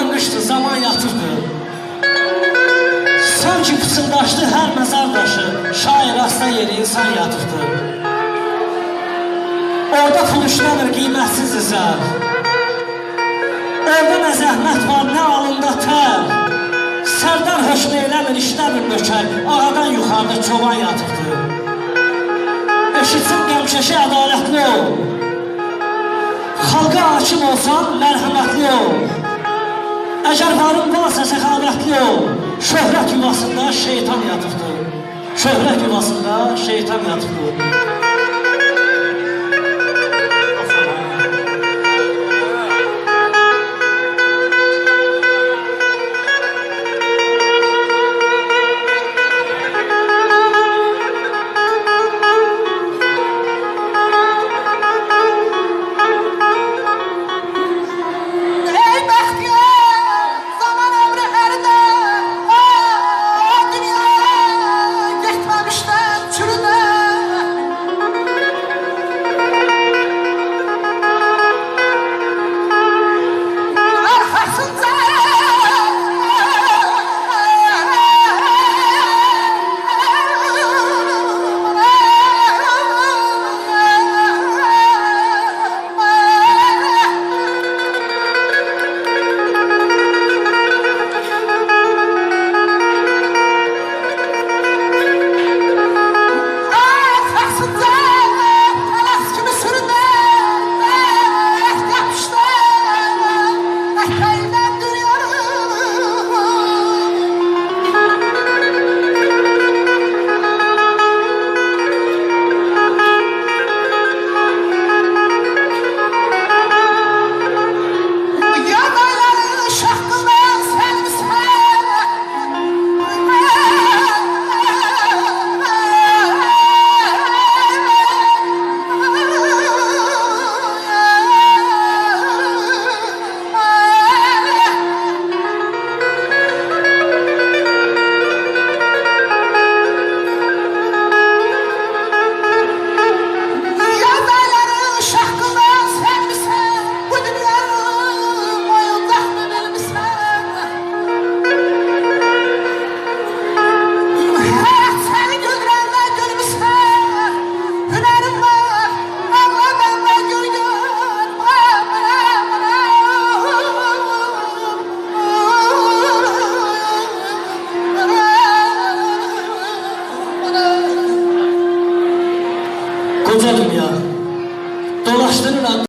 qaranqışdı, zaman yatıbdı. Sanki fısıldaşdı hər məzar daşı, şair aslan yeri insan yatıbdı. Orada pul işlənir qiymətsiz izər. Orada nə zəhmət var, nə alında tər. Sərdar hökm eləmir, işləmir nökər, ağadan yuxarıda çoban yatıbdı. Eşitsən qəmşəşi ədalətli ol. Xalqa hakim olsan, mərhəmətli ol. Əgər varın varsa səxavətli ol. Şöhrət yuvasında şeytan yatıbdı. Şöhrət yuvasında şeytan yatıbdı.